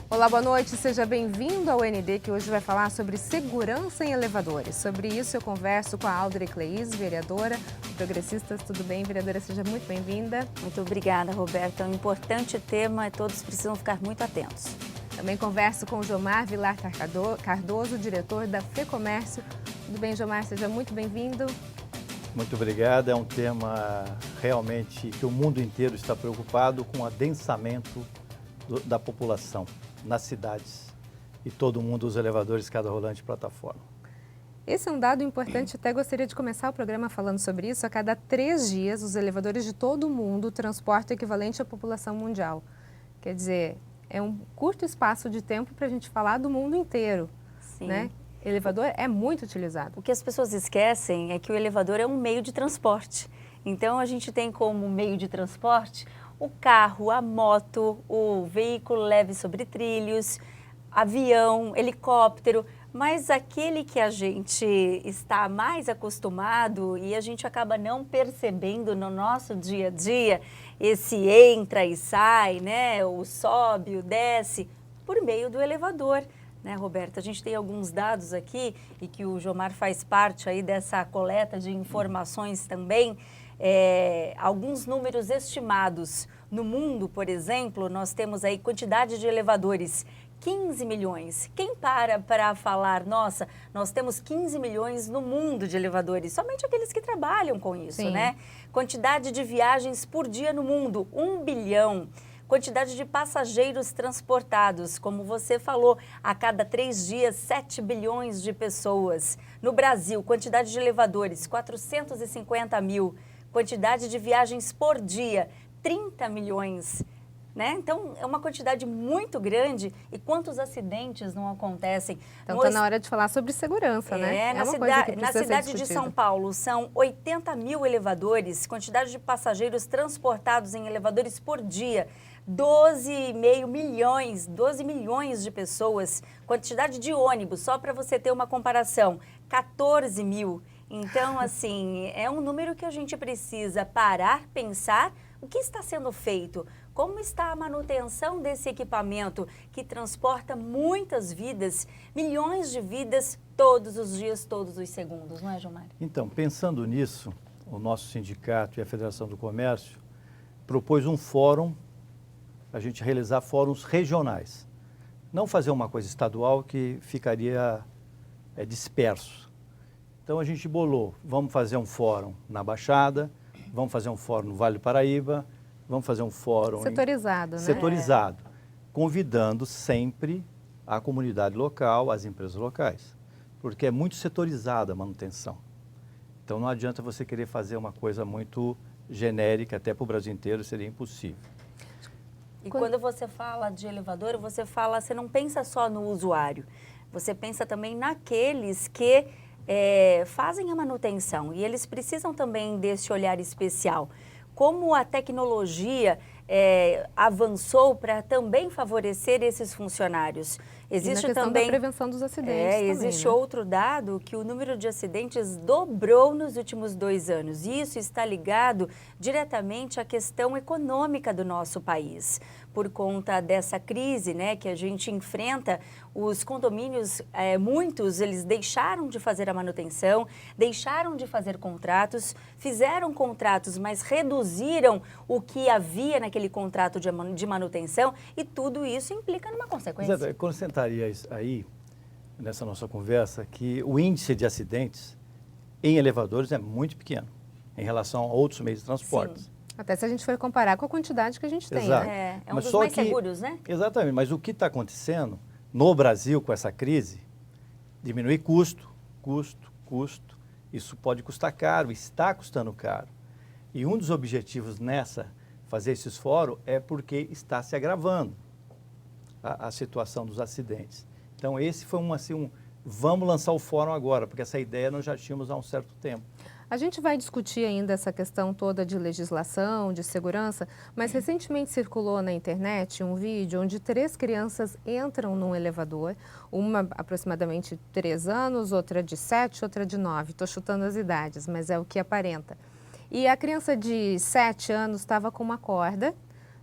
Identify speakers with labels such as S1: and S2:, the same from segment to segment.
S1: Olá, boa noite, seja bem-vindo ao ND, que hoje vai falar sobre segurança em elevadores. Sobre isso eu converso com a Audrey Cleis, vereadora Progressistas. Tudo bem, vereadora? Seja muito bem-vinda.
S2: Muito obrigada, Roberta. É um importante tema e todos precisam ficar muito atentos.
S1: Também converso com o Jomar Vilar Cardoso, diretor da FEComércio. Tudo bem, Jomar? Seja muito bem-vindo.
S3: Muito obrigado. É um tema realmente que o mundo inteiro está preocupado com o adensamento da população nas cidades, e todo mundo usa elevadores, escada rolante e plataforma.
S1: Esse é um dado importante, até gostaria de começar o programa falando sobre isso. A cada 3 dias, os elevadores de todo o mundo transportam o equivalente à população mundial. Quer dizer, é um curto espaço de tempo para a gente falar do mundo inteiro.
S2: Sim.
S1: Né? Elevador é muito utilizado.
S2: O que as pessoas esquecem é que o elevador é um meio de transporte. Então, a gente tem como meio de transporte o carro, a moto, o veículo leve sobre trilhos, avião, helicóptero, mas aquele que a gente está mais acostumado e a gente acaba não percebendo no nosso dia a dia, esse entra e sai, né? O sobe, o desce, por meio do elevador. Né, Roberta? A gente tem alguns dados aqui e que o Jomar faz parte aí dessa coleta de informações também. Alguns números estimados. No mundo, por exemplo, nós temos aí quantidade de elevadores, 15 milhões. Quem para falar, nossa, nós temos 15 milhões no mundo de elevadores? Somente aqueles que trabalham com isso,
S1: Sim.
S2: né? Quantidade de viagens por dia no mundo, 1 bilhão. Quantidade de passageiros transportados, como você falou, a cada 3 dias, 7 bilhões de pessoas. No Brasil, quantidade de elevadores, 450 mil. Quantidade de viagens por dia, 30 milhões. Né? Então, é uma quantidade muito grande. E quantos acidentes não acontecem?
S1: Então, está na hora de falar sobre segurança, né?
S2: Na cidade de São Paulo, são 80 mil elevadores, quantidade de passageiros transportados em elevadores por dia, 12 milhões de pessoas. Quantidade de ônibus, só para você ter uma comparação, 14 mil. Então, assim, é um número que a gente precisa parar, pensar o que está sendo feito, como está a manutenção desse equipamento que transporta muitas vidas, milhões de vidas todos os dias, todos os segundos, não é, Jomar?
S3: Então, pensando nisso, o nosso sindicato e a Federação do Comércio propôs um fórum, a gente realizar fóruns regionais. Não fazer uma coisa estadual que ficaria disperso. Então a gente bolou, vamos fazer um fórum na Baixada, vamos fazer um fórum no Vale do Paraíba, vamos fazer um fórum
S1: setorizado, né?
S3: Setorizado, convidando sempre a comunidade local, as empresas locais, porque é muito setorizada a manutenção. Então não adianta você querer fazer uma coisa muito genérica, até para o Brasil inteiro seria impossível.
S2: E quando você fala de elevador, você não pensa só no usuário, você pensa também naqueles que fazem a manutenção e eles precisam também desse olhar especial. Como a tecnologia avançou para também favorecer esses funcionários. Existe
S1: e na questão
S2: também
S1: da prevenção dos acidentes
S2: existe
S1: também, né?
S2: outro dado que o número de acidentes dobrou nos últimos 2 anos. E isso está ligado diretamente à questão econômica do nosso país. Por conta dessa crise, né, que a gente enfrenta, os condomínios, muitos, eles deixaram de fazer a manutenção, deixaram de fazer contratos, fizeram contratos, mas reduziram o que havia naquele contrato de manutenção e tudo isso implica numa consequência.
S3: Exato. Eu acrescentaria aí, nessa nossa conversa, que o índice de acidentes em elevadores é muito pequeno em relação a outros meios de transporte.
S2: Sim.
S1: Até se a gente for comparar com a quantidade que a gente tem.
S3: Exato.
S1: Né?
S2: É um dos mais seguros, né?
S3: Exatamente, mas o que está acontecendo no Brasil com essa crise, diminuir custo, isso pode custar caro, está custando caro. E um dos objetivos fazer esses fóruns é porque está se agravando a situação dos acidentes. Então esse foi vamos lançar o fórum agora, porque essa ideia nós já tínhamos há um certo tempo.
S1: A gente vai discutir ainda essa questão toda de legislação, de segurança, mas recentemente circulou na internet um vídeo onde 3 crianças entram num elevador, uma aproximadamente 3 anos, outra de 7, outra de 9. Estou chutando as idades, mas é o que aparenta. E a criança de 7 anos estava com uma corda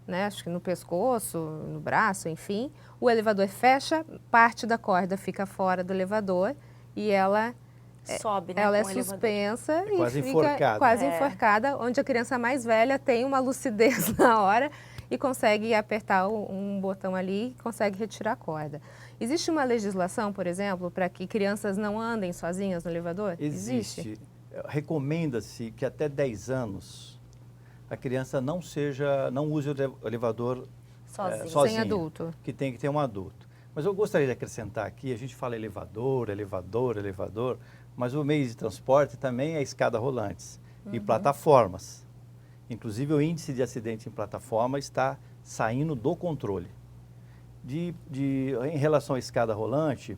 S1: né, acho que no pescoço, no braço, enfim, o elevador fecha, parte da corda fica fora do elevador e ela
S2: Sobe, né,
S1: ela é
S2: com o elevador.
S1: suspensa
S3: É
S1: e
S3: quase
S1: fica
S3: enforcada.
S1: quase
S2: É.
S1: enforcada, onde a criança mais velha tem uma lucidez na hora e consegue apertar um botão ali e consegue retirar a corda. Existe uma legislação, por exemplo, para que crianças não andem sozinhas no elevador?
S3: Existe. Recomenda-se que até 10 anos a criança não use o elevador
S2: Sozinho.
S1: Sem adulto.
S3: que tem que ter um adulto. Mas eu gostaria de acrescentar aqui, a gente fala elevador, mas o meio de transporte também é escada rolantes e plataformas. Inclusive o índice de acidente em plataforma está saindo do controle. Em relação à escada rolante,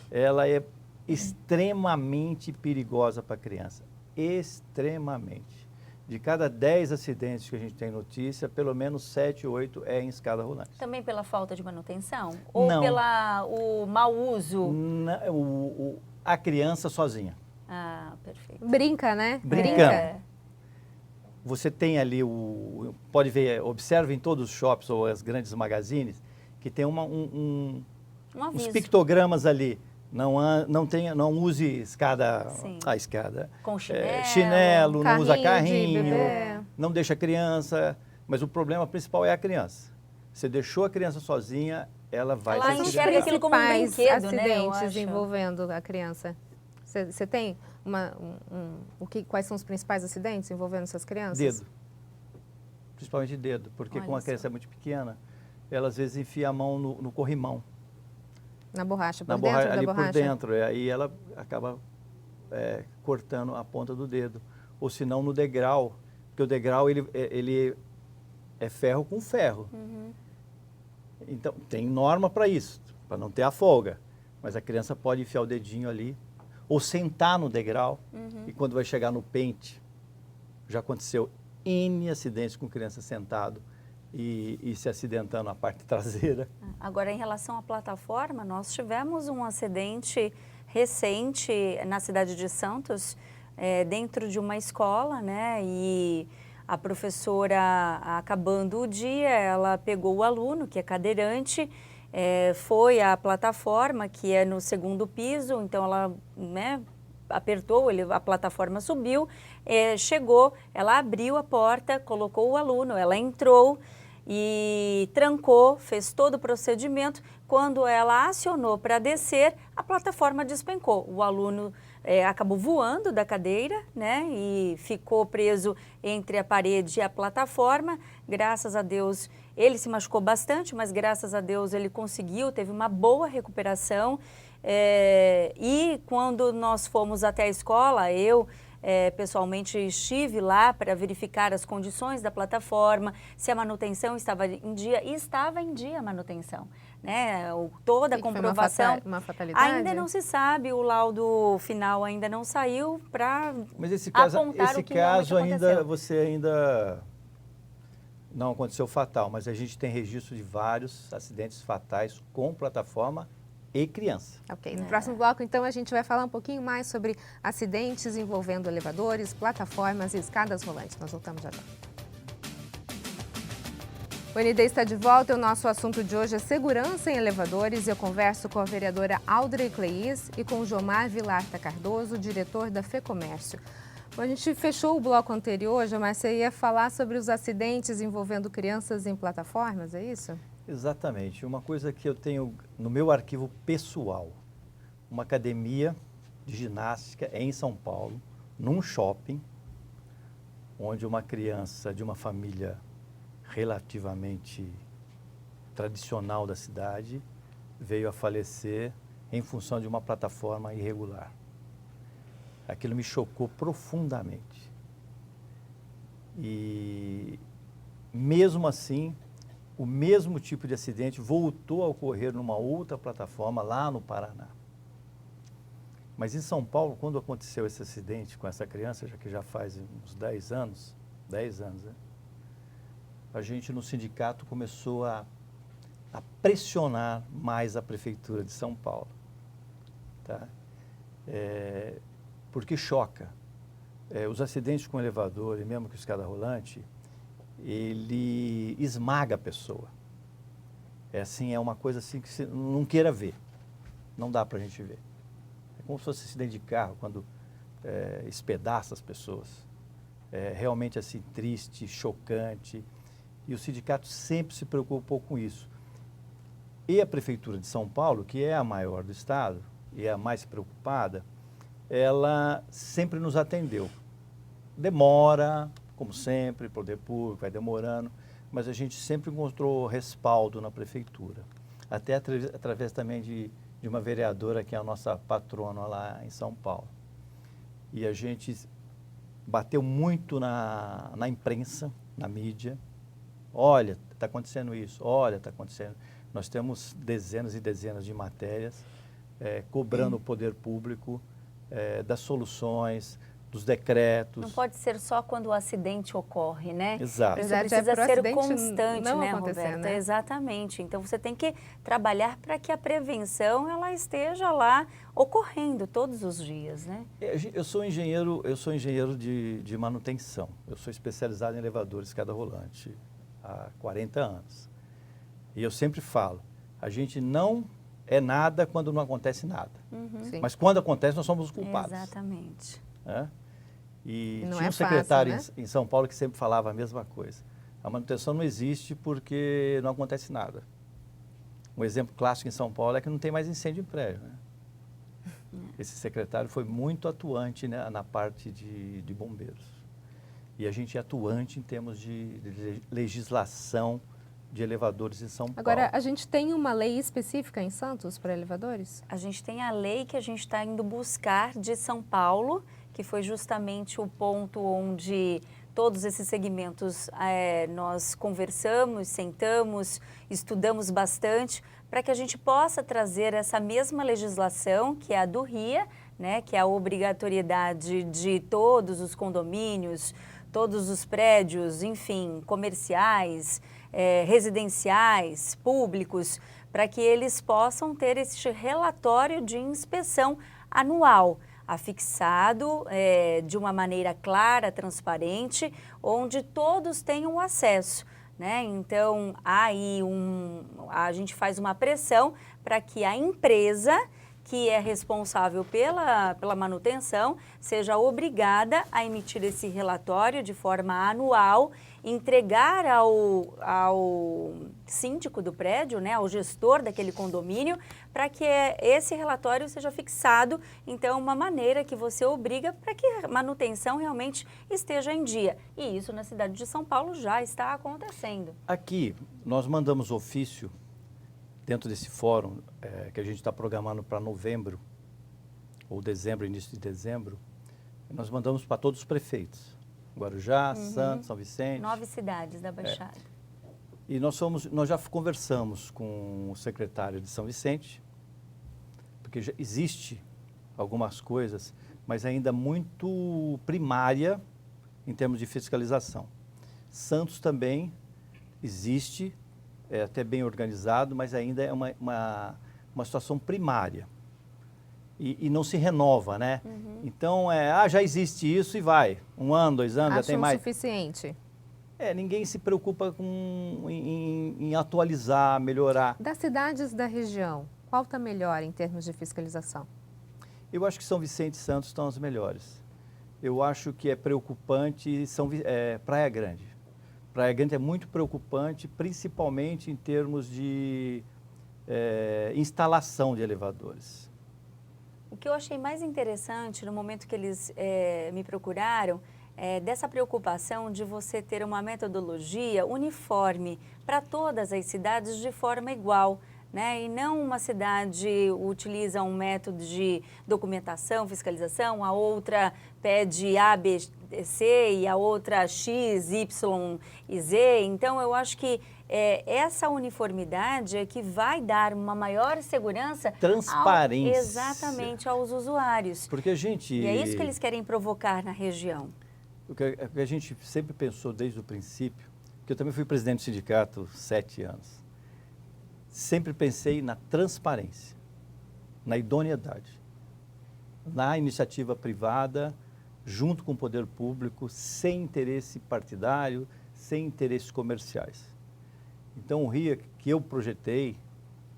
S3: ela é extremamente perigosa para a criança. Extremamente. De cada 10 acidentes que a gente tem notícia, pelo menos 7, 8 é em escada rolante.
S2: Também pela falta de manutenção? Ou
S3: Não.
S2: o mau uso?
S3: A criança sozinha.
S2: Ah, perfeito.
S1: Brinca, né?
S3: Brincando.
S2: É.
S3: Você tem ali pode ver, observe em todos os shops ou as grandes magazines, que tem
S2: Um
S3: uns
S2: aviso.
S3: pictogramas ali. Não use escada,
S2: Sim.
S3: a escada.
S2: Com chinelo.
S3: Chinelo, não usa
S1: Carrinho de
S3: carrinho,
S1: bebê.
S3: não deixa a criança. Mas o problema principal é a criança. Você deixou a criança sozinha, ela vai
S2: Ela
S3: se
S1: Quais são os
S2: enxerga aquilo como um
S1: principais
S2: brinquedo, né, eu
S1: acidentes
S2: acho.
S1: envolvendo a criança? Você tem quais são os principais acidentes envolvendo essas crianças?
S3: Dedo. Principalmente dedo, porque
S2: Olha
S3: como a criança
S2: só.
S3: é muito pequena, ela às vezes enfia a mão no corrimão.
S1: Na borracha, por
S3: Na
S1: dentro
S3: borracha,
S1: da
S3: ali
S1: borracha?
S3: por dentro, e aí ela acaba cortando a ponta do dedo. Ou se não no degrau, porque o degrau ele é ferro com ferro.
S2: Uhum.
S3: Então tem norma para isso, para não ter a folga. Mas a criança pode enfiar o dedinho ali, ou sentar no degrau, e quando vai chegar no pente, já aconteceu N acidentes com criança sentado e se acidentando na parte traseira.
S2: Agora, em relação à plataforma, nós tivemos um acidente recente na cidade de Santos, dentro de uma escola, né? E a professora, acabando o dia, ela pegou o aluno, que é cadeirante, foi à plataforma, que é no 2º piso, então ela, né, apertou, a plataforma subiu, chegou, ela abriu a porta, colocou o aluno, ela entrou e trancou, fez todo o procedimento. Quando ela acionou para descer, a plataforma despencou. O aluno acabou voando da cadeira, né, e ficou preso entre a parede e a plataforma. Graças a Deus, ele se machucou bastante, mas graças a Deus ele conseguiu, teve uma boa recuperação. E quando nós fomos até a escola, eu pessoalmente estive lá para verificar as condições da plataforma, se a manutenção estava em dia, e estava em dia a manutenção, né? Toda a comprovação.
S1: Uma fatalidade?
S2: Ainda não se sabe, o laudo final ainda não saiu para
S3: Mas esse caso
S2: aconteceu.
S3: você ainda não aconteceu fatal, mas a gente tem registro de vários acidentes fatais com plataforma e criança.
S1: Ok, no próximo bloco, então, a gente vai falar um pouquinho mais sobre acidentes envolvendo elevadores, plataformas e escadas rolantes. Nós voltamos já já. O ND está de volta e o nosso assunto de hoje é segurança em elevadores. Eu converso com a vereadora Audrey Cleis e com o Jomar Vilarta Cardoso, diretor da FEComércio. Bom, a gente fechou o bloco anterior, Jomar, você ia falar sobre os acidentes envolvendo crianças em plataformas, é isso?
S3: Exatamente. Uma coisa que eu tenho no meu arquivo pessoal, uma academia de ginástica em São Paulo, num shopping, onde uma criança de uma família relativamente tradicional da cidade veio a falecer em função de uma plataforma irregular. Aquilo me chocou profundamente. E mesmo assim, o mesmo tipo de acidente voltou a ocorrer numa outra plataforma lá no Paraná. Mas em São Paulo, quando aconteceu esse acidente com essa criança, já que já faz uns 10 anos, né? A gente no sindicato começou a pressionar mais a Prefeitura de São Paulo. Tá? Porque choca. Os acidentes com elevador e mesmo com escada rolante, ele esmaga a pessoa. É assim, é uma coisa assim que você não queira ver. Não dá para a gente ver. É como se fosse acidente de carro, quando espedaça as pessoas. É realmente assim, triste, chocante. E o sindicato sempre se preocupou com isso. E a Prefeitura de São Paulo, que é a maior do estado e é a mais preocupada, ela sempre nos atendeu. Demora, como sempre, poder público, vai demorando, mas a gente sempre encontrou respaldo na Prefeitura. Até através também de uma vereadora que é a nossa patrona lá em São Paulo. E a gente bateu muito na imprensa, na mídia. Olha, está acontecendo isso, olha, está acontecendo. Nós temos dezenas e dezenas de matérias cobrando o poder público das soluções, dos decretos.
S2: Não pode ser só quando o acidente ocorre, né?
S3: Exato.
S2: Você precisa ser constante,
S1: não
S2: né,
S1: acontecer,
S2: Roberta?
S1: né?
S2: Exatamente. Então, você tem que trabalhar para que a prevenção ela esteja lá ocorrendo todos os dias, né?
S3: Eu sou engenheiro de manutenção. Eu sou especializado em elevadores escada rolante há 40 anos. E eu sempre falo, a gente não é nada quando não acontece nada.
S1: Sim.
S3: Mas quando acontece, nós somos os culpados.
S2: Exatamente.
S3: Né? E
S1: Não
S3: tinha
S1: é
S3: um secretário
S1: fácil, né?
S3: em São Paulo que sempre falava a mesma coisa. A manutenção não existe porque não acontece nada. Um exemplo clássico em São Paulo é que não tem mais incêndio em prédio. Né? Esse secretário foi muito atuante, né, na parte de bombeiros. E a gente é atuante em termos de legislação de elevadores em São Paulo.
S1: Agora, a gente tem uma lei específica em Santos para elevadores?
S2: A gente tem a lei que a gente está indo buscar de São Paulo, que foi justamente o ponto onde todos esses segmentos nós conversamos, sentamos, estudamos bastante, para que a gente possa trazer essa mesma legislação, que é a do RIA, né, que é a obrigatoriedade de todos os condomínios, todos os prédios, enfim, comerciais, residenciais, públicos, para que eles possam ter esse relatório de inspeção anual, afixado de uma maneira clara, transparente, onde todos tenham acesso. Né? Então, aí a gente faz uma pressão para que a empresa que é responsável pela manutenção seja obrigada a emitir esse relatório de forma anual, entregar ao síndico do prédio, né, ao gestor daquele condomínio, para que esse relatório seja fixado, então, uma maneira que você obriga para que a manutenção realmente esteja em dia. E isso na cidade de São Paulo já está acontecendo.
S3: Aqui, nós mandamos ofício dentro desse fórum que a gente está programando para novembro, ou dezembro, início de dezembro, nós mandamos para todos os prefeitos. Guarujá, Santos, São Vicente.
S2: 9 cidades da Baixada.
S3: E nós já conversamos com o secretário de São Vicente, porque já existe algumas coisas, mas ainda muito primária em termos de fiscalização. Santos também existe, é até bem organizado, mas ainda é uma situação primária. E não se renova, né? Então, já existe isso e vai. 1 ano, 2 anos, já tem mais.
S1: Acho suficiente.
S3: Ninguém se preocupa em atualizar, melhorar.
S1: Das cidades da região, qual está melhor em termos de fiscalização?
S3: Eu acho que São Vicente e Santos estão as melhores. Eu acho que é preocupante Praia Grande. Praia Grande é muito preocupante, principalmente em termos de instalação de elevadores.
S2: O que eu achei mais interessante no momento que eles me procuraram é dessa preocupação de você ter uma metodologia uniforme para todas as cidades de forma igual. Né? E não uma cidade utiliza um método de documentação, fiscalização, a outra pede A, B, C e a outra X, Y e Z. Então, eu acho que essa uniformidade é que vai dar uma maior segurança,
S3: transparência,
S2: exatamente aos usuários.
S3: Porque
S2: E é isso que eles querem provocar na região.
S3: O que a gente sempre pensou desde o princípio, porque eu também fui presidente do sindicato 7 anos, sempre pensei na transparência, na idoneidade, na iniciativa privada, junto com o poder público, sem interesse partidário, sem interesses comerciais. Então, o RIA que eu projetei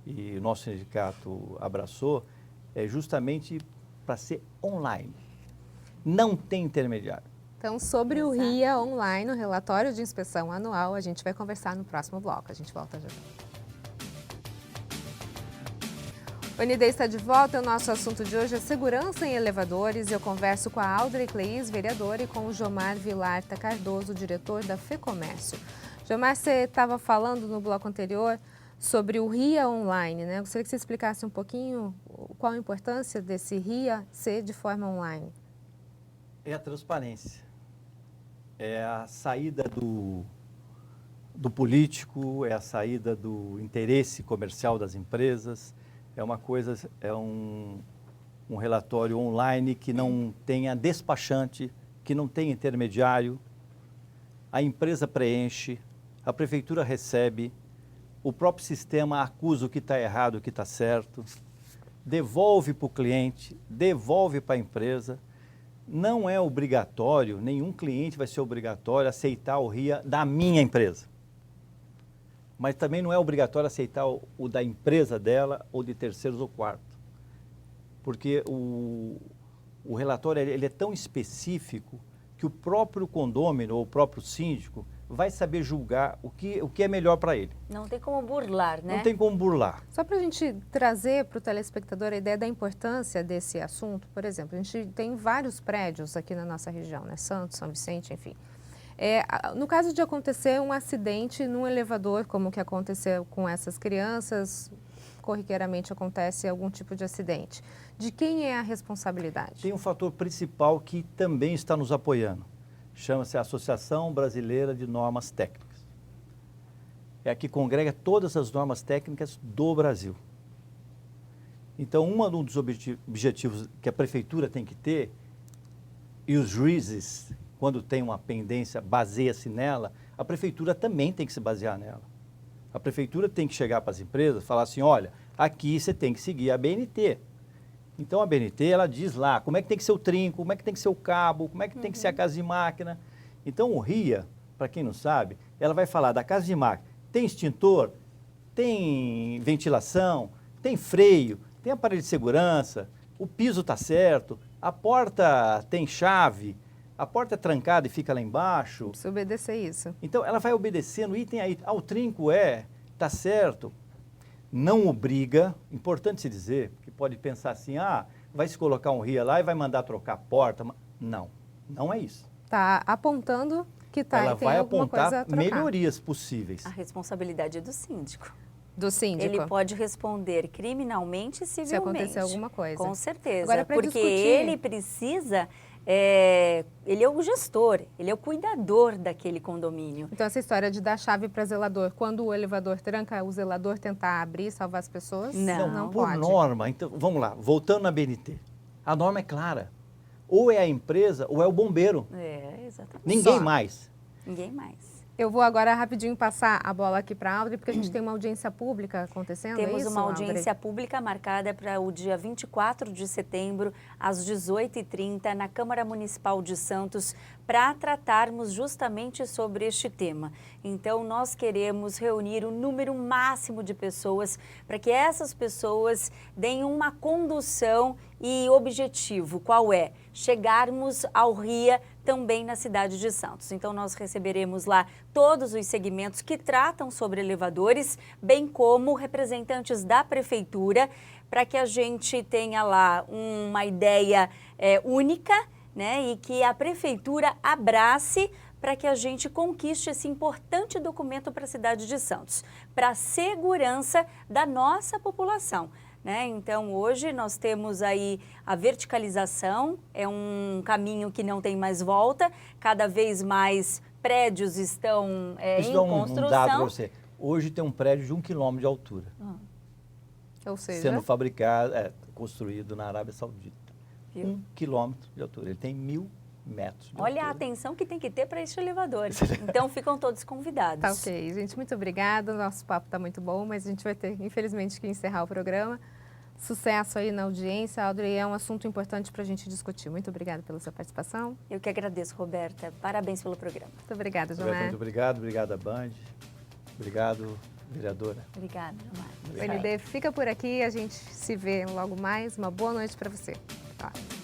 S3: e o nosso sindicato abraçou é justamente para ser online. Não tem intermediário.
S1: Então, sobre o RIA online, o relatório de inspeção anual, a gente vai conversar no próximo bloco. A gente volta já. O ND está de volta. O nosso assunto de hoje é segurança em elevadores. Eu converso com a Audrey Cleis, vereadora, e com o Jomar Vilarta Cardoso, diretor da FEComércio. Jomar, você estava falando no bloco anterior sobre o RIA online, né? Eu gostaria que você explicasse um pouquinho qual a importância desse RIA ser de forma online.
S3: É a transparência. É a saída do político, é a saída do interesse comercial das empresas. É um relatório online que não tenha despachante, que não tenha intermediário. A empresa preenche, a prefeitura recebe, o próprio sistema acusa o que está errado, o que está certo, devolve para o cliente, devolve para a empresa. Não é obrigatório, nenhum cliente vai ser obrigatório aceitar o RIA da minha empresa. Mas também não é obrigatório aceitar o da empresa dela ou de terceiros ou quarto. Porque o relatório ele é tão específico que o próprio condômino ou o próprio síndico vai saber julgar o que é melhor para ele.
S2: Não tem como burlar, né?
S3: Não tem como burlar.
S1: Só para a gente trazer para o telespectador a ideia da importância desse assunto, por exemplo, a gente tem vários prédios aqui na nossa região, né? Santos, São Vicente, enfim. No caso de acontecer um acidente num elevador, como o que aconteceu com essas crianças, corriqueiramente acontece algum tipo de acidente. De quem é a responsabilidade?
S3: Tem um fator principal que também está nos apoiando. Chama-se a Associação Brasileira de Normas Técnicas. É a que congrega todas as normas técnicas do Brasil. Então, um dos objetivos que a prefeitura tem que ter, e os juízes, quando tem uma pendência, baseia-se nela, a prefeitura também tem que se basear nela. A prefeitura tem que chegar para as empresas e falar assim, olha, aqui você tem que seguir a BNT. Então, a BNT, ela diz lá como é que tem que ser o trinco, como é que tem que ser o cabo, como é que tem que ser a casa de máquina. Então, o RIA, para quem não sabe, ela vai falar da casa de máquina. Tem extintor, tem ventilação, tem freio, tem aparelho de segurança, o piso está certo, a porta tem chave, a porta é trancada e fica lá embaixo.
S1: Precisa obedecer isso.
S3: Então, ela vai obedecendo item a item. O trinco está certo. Não obriga, importante se dizer, porque pode pensar assim, vai se colocar um RIA lá e vai mandar trocar a porta. Não, não é isso.
S1: Está apontando que tem
S3: ela vai
S1: alguma coisa a
S3: apontar
S1: trocar.
S3: melhorias possíveis.
S2: A responsabilidade é do síndico.
S1: Do síndico.
S2: Ele pode responder criminalmente e civilmente.
S1: Se acontecer alguma coisa.
S2: Com certeza.
S1: Agora, para
S2: porque
S1: discutir...
S2: ele precisa... ele é o gestor, ele é o cuidador daquele condomínio.
S1: Então, essa história de dar chave para zelador, quando o elevador tranca, o zelador tentar abrir e salvar as pessoas?
S2: Não
S3: por
S1: pode.
S3: norma, então, vamos lá, voltando na BNT. A norma é clara. Ou é a empresa ou é o bombeiro.
S2: Exatamente.
S3: Ninguém
S1: Só.
S3: mais.
S2: Ninguém mais.
S1: Eu vou agora rapidinho passar a bola aqui para a Audrey, porque a gente tem uma audiência pública acontecendo,
S2: Temos
S1: é isso,
S2: uma audiência
S1: Audrey?
S2: pública marcada para o dia 24 de setembro, às 18h30, na Câmara Municipal de Santos, para tratarmos justamente sobre este tema. Então, nós queremos reunir o número máximo de pessoas para que essas pessoas deem uma condução e objetivo. Qual é? Chegarmos ao RIA também na cidade de Santos. Então, nós receberemos lá todos os segmentos que tratam sobre elevadores, bem como representantes da prefeitura, para que a gente tenha lá uma ideia única, né, e que a prefeitura abrace para que a gente conquiste esse importante documento para a cidade de Santos, para a segurança da nossa população. Né? Então, hoje nós temos aí a verticalização, é um caminho que não tem mais volta, cada vez mais prédios estão em construção.
S3: Um dado para você. Hoje tem um prédio de 1 quilômetro de altura,
S1: Ou seja,
S3: sendo fabricado, construído na Arábia Saudita.
S2: Viu?
S3: 1 quilômetro de altura, ele tem 1.000 metros de
S2: Olha a
S3: altura.
S2: atenção que tem que ter para este elevador. Então, ficam todos convidados.
S1: tá ok. Gente, muito obrigada. O nosso papo está muito bom, mas a gente vai ter, infelizmente, que encerrar o programa. Sucesso aí na audiência, Audrey, é um assunto importante para a gente discutir. Muito obrigada pela sua participação.
S2: Eu que agradeço, Roberta. Parabéns pelo programa.
S1: Muito obrigada,
S3: Roberta,
S1: Jomar.
S3: muito obrigado. Obrigado, Band. Obrigado, vereadora.
S2: Obrigada, Jomar.
S1: O ND fica por aqui, a gente se vê logo mais. Uma boa noite para você. Ó.